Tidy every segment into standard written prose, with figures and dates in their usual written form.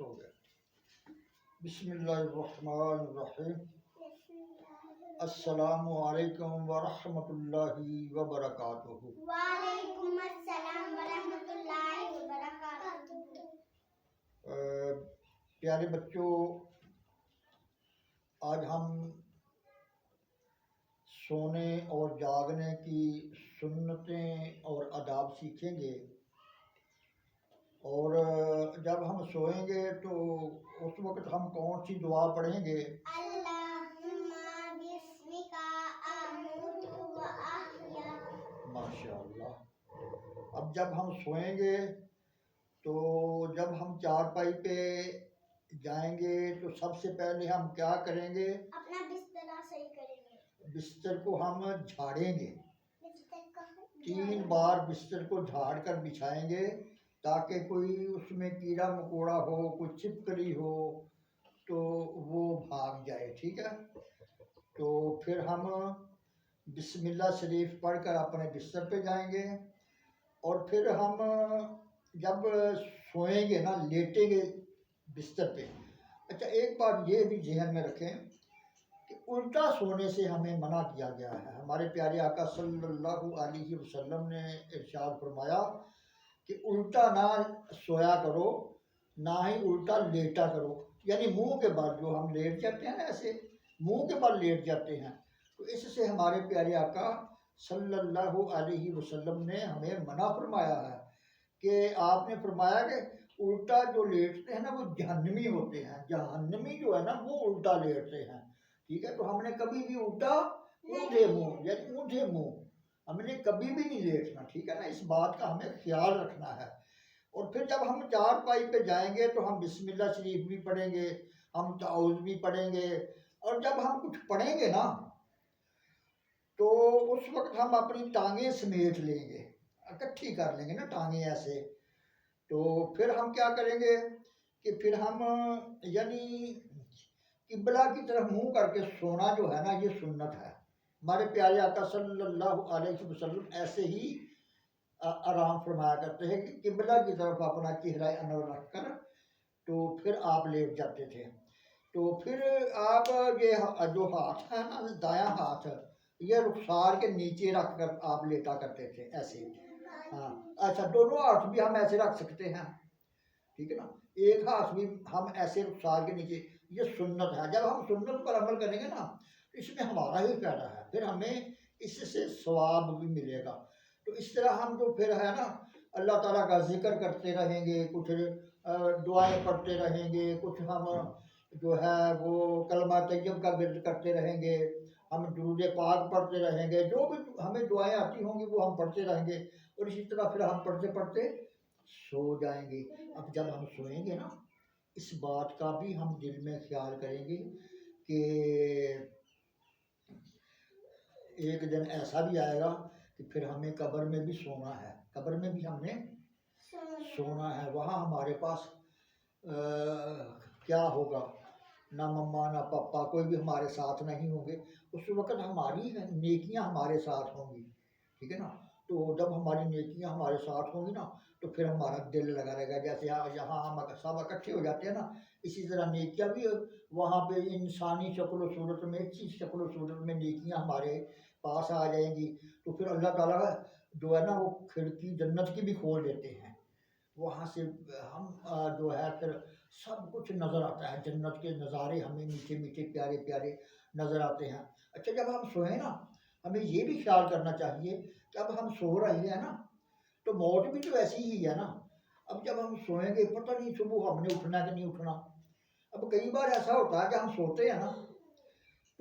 سو گئے۔ بسم اللہ الرحمن الرحیم۔ السلام علیکم ورحمۃ اللہ وبرکاتہ۔ وعلیکم السلام ورحمۃ اللہ وبرکاتہ۔ پیارے بچوں، آج ہم سونے اور جاگنے کی سنتیں اور آداب سیکھیں گے، اور جب ہم سوئیں گے تو اس وقت ہم کون سی دعا پڑھیں گے؟ اللہم بسمک اموت و احیا۔ ماشاء اللہ۔ اب جب ہم سوئیں گے تو جب ہم چارپائی پہ جائیں گے تو سب سے پہلے ہم کیا کریں گے؟ اپنا بستر صحیح کریں گے۔ بستر کو ہم جھاڑیں گے، 3 بار بستر کو جھاڑ کر بچھائیں گے تاکہ کوئی اس میں کیڑا مکوڑا ہو، کوئی چھپکلی ہو تو وہ بھاگ جائے، ٹھیک ہے؟ تو پھر ہم بسم اللہ شریف پڑھ کر اپنے بستر پہ جائیں گے، اور پھر ہم جب سوئیں گے نا، لیٹیں گے بستر پہ۔ اچھا، ایک بات یہ بھی ذہن میں رکھیں کہ الٹا سونے سے ہمیں منع کیا گیا ہے۔ ہمارے پیارے آقا صلی اللہ علیہ وسلم نے ارشاد فرمایا کہ الٹا نہ سویا کرو، نہ ہی الٹا لیٹا کرو، یعنی منہ کے بل جو ہم لیٹ جاتے ہیں نا، ایسے منہ کے بل لیٹ جاتے ہیں، تو اس سے ہمارے پیارے آقا صلی اللہ علیہ وسلم نے ہمیں منع فرمایا ہے کہ آپ نے فرمایا کہ الٹا جو لیٹتے ہیں نا وہ جہنمی ہوتے ہیں، جہنمی جو ہے نا وہ الٹا لیٹتے ہیں، ٹھیک ہے؟ تو ہم نے کبھی بھی الٹا اونٹے منہ، یعنی اونٹے منہ ہم نے کبھی بھی نہیں لیٹنا، ٹھیک ہے نا؟ اس بات کا ہمیں خیال رکھنا ہے۔ اور پھر جب ہم چارپائی پہ جائیں گے تو ہم بسم اللہ شریف بھی پڑھیں گے، ہم تعوذ بھی پڑھیں گے، اور جب ہم کچھ پڑھیں گے نا تو اس وقت ہم اپنی ٹانگیں سمیٹ لیں گے، اکٹھی کر لیں گے نا ٹانگیں ایسے۔ تو پھر ہم کیا کریں گے کہ پھر ہم یعنی قبلہ کی طرف منہ کر کے سونا جو ہے نا، یہ سنت ہے۔ ہمارے پیارے آقا صلی اللہ علیہ وسلم ایسے ہی آرام فرمایا کرتے ہیں کہ قبلہ کی طرف اپنا چہرہ انور رکھ کر تو پھر آپ لیٹ جاتے تھے۔ تو پھر آپ یہ جو ہاتھ ہے نا، دایاں ہاتھ، یہ رخسار کے نیچے رکھ کر آپ لیٹا کرتے تھے ایسے۔ ہاں، اچھا، دونوں ہاتھ بھی ہم ایسے رکھ سکتے ہیں، ٹھیک ہے نا؟ ایک ہاتھ بھی ہم ایسے رخسار کے نیچے، یہ سنت ہے۔ جب ہم سنت پر عمل کریں گے نا تو اس میں ہمارا ہی فائدہ ہے، پھر ہمیں اس سے ثواب بھی ملے گا۔ تو اس طرح ہم جو پھر ہے نا اللہ تعالیٰ کا ذکر کرتے رہیں گے، کچھ دعائیں پڑھتے رہیں گے، کچھ ہم جو ہے وہ کلمہ طیب کا ورد کرتے رہیں گے، ہم درود پاک پڑھتے رہیں گے، جو بھی ہمیں دعائیں آتی ہوں گی وہ ہم پڑھتے رہیں گے، اور اسی طرح پھر ہم پڑھتے پڑھتے سو جائیں گے۔ اب جب ہم سوئیں گے نا، اس بات کا بھی ہم دل میں خیال کریں گے کہ ایک دن ایسا بھی آئے گا کہ پھر ہمیں قبر میں بھی سونا ہے، قبر میں بھی ہم نے سونا ہے۔ وہاں ہمارے پاس کیا ہوگا؟ نہ مما نہ پاپا، کوئی بھی ہمارے ساتھ نہیں ہوں گے۔ اس وقت ہماری نیکیاں ہمارے ساتھ ہوں گی، ٹھیک ہے نا؟ تو جب ہماری نیکیاں ہمارے ساتھ ہوں گی نا تو پھر ہمارا دل لگا رہے گا، جیسے یہاں ہم سب اکٹھے ہو جاتے ہیں نا، اسی طرح نیکیاں بھی وہاں پہ انسانی شکل و صورت میں، اچھی شکل و صورت میں نیکیاں ہمارے پاس آ جائیں گی۔ تو پھر اللہ تعالیٰ جو ہے نا وہ کھڑکی جنت کی بھی کھول دیتے ہیں، وہاں سے ہم جو ہے پھر سب کچھ نظر آتا ہے، جنت کے نظارے ہمیں میٹھے میٹھے پیارے پیارے نظر آتے ہیں۔ اچھا، جب ہم سوئیں نا ہمیں یہ بھی خیال کرنا چاہیے کہ اب ہم سو رہے ہیں نا تو موت بھی تو ایسی ہی ہے نا۔ اب جب ہم سوئیں گے پتہ نہیں صبح ہم نے اٹھنا کہ نہیں اٹھنا۔ اب کئی بار ایسا ہوتا ہے کہ ہم سوتے ہیں نا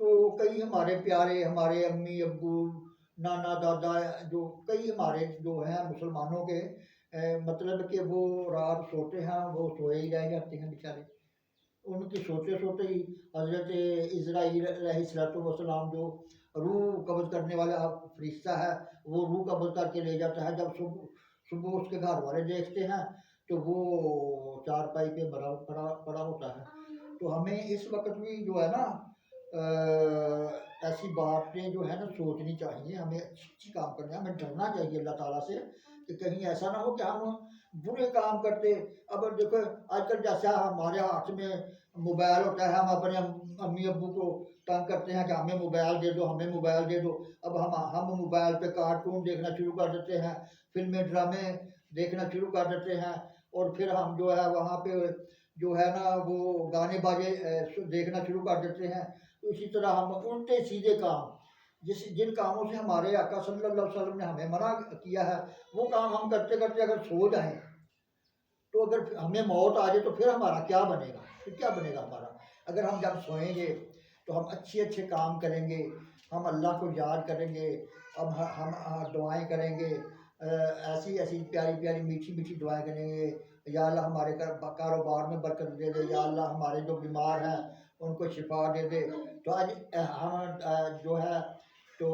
تو کئی ہمارے پیارے، ہمارے امی ابو، نانا دادا، جو کئی ہمارے جو ہیں مسلمانوں کے مطلب کہ وہ رات سوتے ہیں، وہ سوئے ہی رہ جاتے ہیں بیچارے۔ ان کی سوتے سوتے ہی حضرت عزرائیل علیہ السلام جو روح قبض کرنے والا فرشتہ ہے، وہ روح قبض کر کے لے جاتا ہے۔ جب صبح اس کے گھر والے دیکھتے ہیں تو وہ چارپائی پہ پڑا ہوتا ہے۔ تو ہمیں اس وقت بھی جو ہے نا ایسی باتیں جو ہے نا سوچنی چاہیے، ہمیں اچھی کام کرنا ہے، ہمیں ڈرنا چاہیے اللہ تعالیٰ سے کہ کہ کہیں ایسا نہ ہو کہ ہم برے کام کرتے. اب دیکھو آج کل جیسا ہمارے ہاتھ میں موبائل ہوتا ہے، ہم اپنے امی ابو کو تنگ کرتے ہیں کہ ہمیں موبائل دے دو، ہمیں موبائل دے دو. اب ہم موبائل پہ کارٹون دیکھنا شروع کر دیتے ہیں، فلمیں ڈرامے دیکھنا شروع کر دیتے ہیں، اور پھر ہم جو ہے وہاں پہ جو ہے نا وہ گانے باجے دیکھنا شروع کر دیتے ہیں. تو اسی طرح ہم الٹے سیدھے کام جن کاموں سے ہمارے آقا صلی اللہ علیہ وسلم نے ہمیں منع کیا ہے، وہ کام ہم کرتے کرتے اگر سو جائیں تو اگر ہمیں موت آ جائے تو پھر ہمارا کیا بنے گا؟ پھر کیا بنے گا ہمارا؟ اگر ہم جب سوئیں گے تو ہم اچھے کام کریں گے، ہم اللہ کو یاد کریں گے، ہم دعائیں کریں گے، ایسی پیاری میٹھی دعائیں کریں گے. یا اللہ ہمارے کاروبار میں برکت دے دے، یا اللہ ہمارے جو بیمار ہیں ان کو شفا دے دے. تو آج ہم جو ہے تو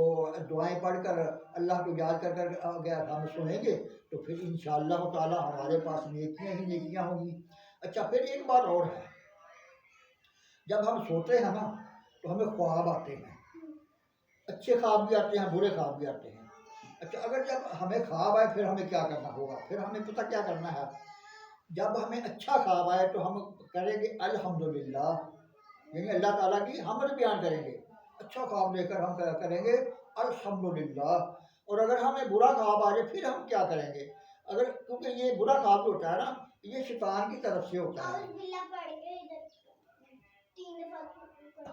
دعائیں پڑھ کر اللہ کو یاد کر اگر ہم سوئیں گے تو پھر انشاءاللہ تعالی ہمارے پاس نیکیاں ہی نیکیاں ہوں گی. اچھا، پھر ایک بات اور ہے، جب ہم سوتے ہیں نا تو ہمیں خواب آتے ہیں، اچھے خواب بھی آتے ہیں، برے خواب بھی آتے ہیں. اچھا، اگر جب ہمیں خواب آئے پھر ہمیں کیا کرنا ہوگا؟ پھر ہمیں پتہ کیا کرنا ہے؟ جب ہمیں اچھا خواب آئے تو ہم کریں گے الحمدللہ، یعنی اللہ تعالیٰ کی حمد بیان کریں گے. اچھا خواب لے کر ہم کریں گے الحمدللہ. اور اگر ہمیں برا خواب آ جائے پھر ہم کیا کریں گے؟ کیونکہ یہ برا خواب جو ہوتا ہے نا یہ شیطان کی طرف سے ہوتا ہے.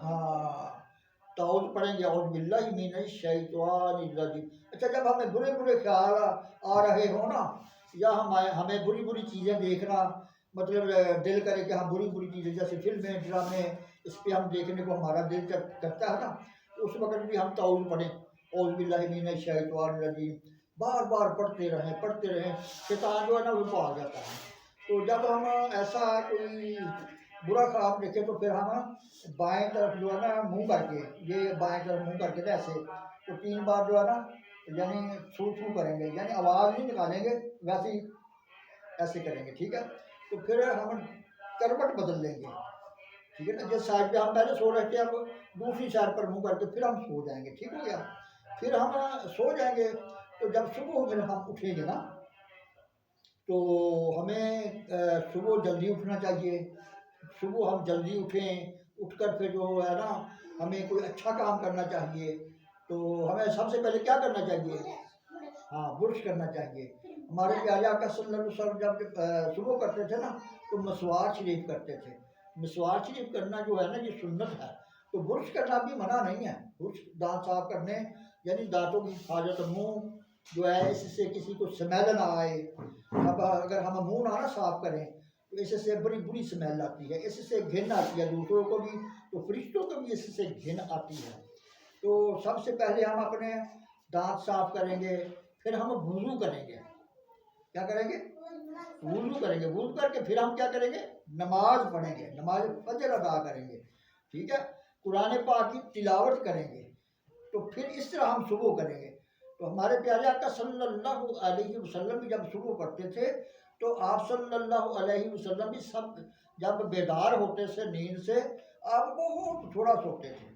ہاں، تعوذ پڑھیں گے، اعوذ باللہ من الشیطان الرجیم. اچھا، جب ہمیں برے خیال آ رہے ہوں نا، یا ہمیں بری چیزیں دیکھنا، مطلب دل کرے کہ ہم بری چیزیں جیسے فلمیں ڈرامے اس پہ ہم دیکھنے کو ہمارا دل کرتا ہے نا، تو اس وقت بھی ہم تعوذ پڑھیں، اعوذ باللہ من الشیطان الرجیم، بار پڑھتے رہیں. شیطان جو ہے نا وہ بھاگ جاتا ہے. تو جب ہم ایسا کوئی برا خواب دیکھیں تو پھر ہم بائیں طرف جو ہے نا منہ کر کے، یہ بائیں طرف منہ کر کے ایسے تو 3 بار جو ہے نا یعنی چھو کریں گے، یعنی آواز نہیں نکالیں گے، ویسے ہی ایسے کریں گے. ٹھیک ہے، تو پھر ہم کروٹ بدل لیں گے. ٹھیک ہے نا، جس سائڈ پہ ہم پہلے سو رہے تھے اب دوسری سائڈ پر منہ کر کے پھر ہم سو جائیں گے. ٹھیک ہو گیا؟ پھر ہم سو جائیں گے تو جب صبح پھر ہم اٹھیں گے نا تو ہمیں صبح جلدی اٹھنا چاہیے. صبح ہم جلدی اٹھ کر پھر جو ہے نا ہمیں کوئی اچھا کام کرنا چاہیے. تو ہمیں سب سے پہلے کیا کرنا چاہیے؟ ہاں، برش کرنا چاہیے. ہمارے پیارے آقا صلی اللہ علیہ وسلم جب صبح کرتے تھے نا تو مسواک شریف کرتے تھے. مسواک شریف کرنا جو ہے نا یہ سنت ہے. تو برش کرنا بھی منع نہیں ہے، برش دانت صاف کرنے یعنی دانتوں کی حفاظت، منہ جو ہے اس سے کسی کو سمیل نہ آئے. اب اگر ہم منہ نہ صاف کریں تو اس سے بری سمیل آتی ہے، اس سے گھن آتی ہے دوسروں کو بھی، تو فرشتوں کو بھی اس سے گھن آتی ہے. تو سب سے پہلے ہم اپنے دانت صاف کریں گے، پھر ہم وضو کریں گے. کیا کریں گے؟ وضو کریں گے. وضو کر کے پھر ہم کیا کریں گے؟ نماز پڑھیں گے، نماز فجر ادا کریں گے. ٹھیک ہے، قرآن پاک کی تلاوت کریں گے. تو پھر اس طرح ہم صبح کریں گے. تو ہمارے پیارے آقا صلی اللہ علیہ وسلم بھی جب صبح کرتے تھے تو آپ صلی اللہ علیہ وسلم بھی سب جب بیدار ہوتے تھے نیند سے آپ بہت تھوڑا سوتے تھے.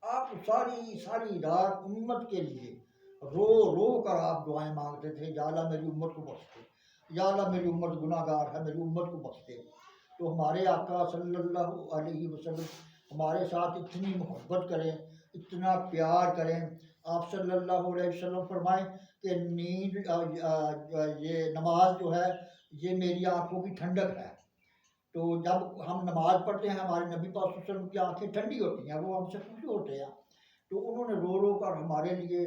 آپ ساری رات امت کے لیے رو کر آپ دعائیں مانگتے تھے، یا اللہ میری امت کو بخش دے، یا اللہ میری امت گناہ گار ہے، میری امت کو بخش دے. تو ہمارے آقا صلی اللہ علیہ وسلم ہمارے ساتھ اتنی محبت کریں، اتنا پیار کریں. آپ صلی اللہ علیہ وسلم فرمائیں کہ نیند یہ نماز جو ہے یہ میری آنکھوں کی ٹھنڈک ہے. تو جب ہم نماز پڑھتے ہیں ہمارے نبی پاک صلی اللہ علیہ وسلم کی آنکھیں ٹھنڈی ہوتی ہیں، وہ ہم سے خوش ہوتے ہیں. تو انہوں نے رو کر ہمارے لیے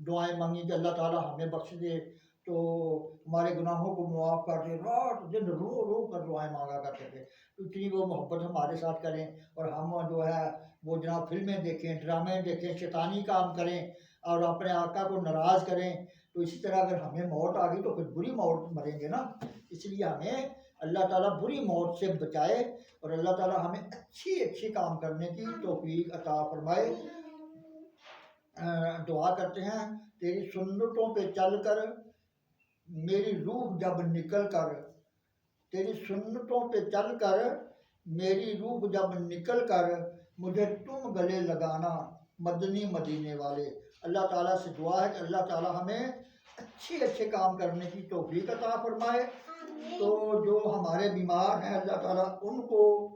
دعائیں مانگی کہ اللہ تعالیٰ ہمیں بخش دے، تو ہمارے گناہوں کو معاف کر دے. رات دن رو کر دعائیں مانگا کرتے تھے. اتنی وہ محبت ہمارے ساتھ کریں اور ہم جو ہے وہ جناب فلمیں دیکھیں، ڈرامے دیکھیں، شیطانی کام کریں اور اپنے آقا کو ناراض کریں. تو اسی طرح اگر ہمیں موت آ گئی تو پھر بری موت مریں گے نا. اس لیے ہمیں اللہ تعالیٰ بری موت سے بچائے اور اللہ تعالیٰ ہمیں اچھی کام کرنے کی توفیق عطا فرمائے. دعا کرتے ہیں، تیری سنتوں پہ چل کر میری روح جب نکل کر، تیری سنتوں پہ چل کر میری روح جب نکل کر مجھے تم گلے لگانا مدنی مدینے والے. اللہ تعالیٰ سے دعا ہے کہ اللہ تعالیٰ ہمیں اچھے کام کرنے کی توفیق عطا فرمائے. آمین. تو جو ہمارے بیمار ہیں اللہ تعالیٰ ان کو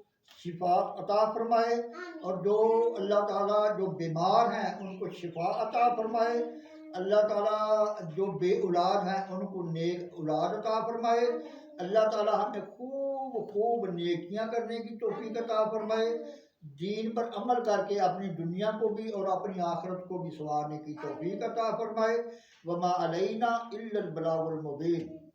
شفا عطا فرمائے, آمین. اور جو اللہ تعالیٰ جو بیمار ہیں ان کو شفا عطا فرمائے. اللہ تعالیٰ جو بے اولاد ہیں ان کو نیک اولاد عطا فرمائے. اللہ تعالیٰ ہمیں خوب نیکیاں کرنے کی توفیق عطا فرمائے. دین پر عمل کر کے اپنی دنیا کو بھی اور اپنی آخرت کو بھی سنوارنے کی توفیق عطا فرمائے. وما علینا الا البلاغ المبین.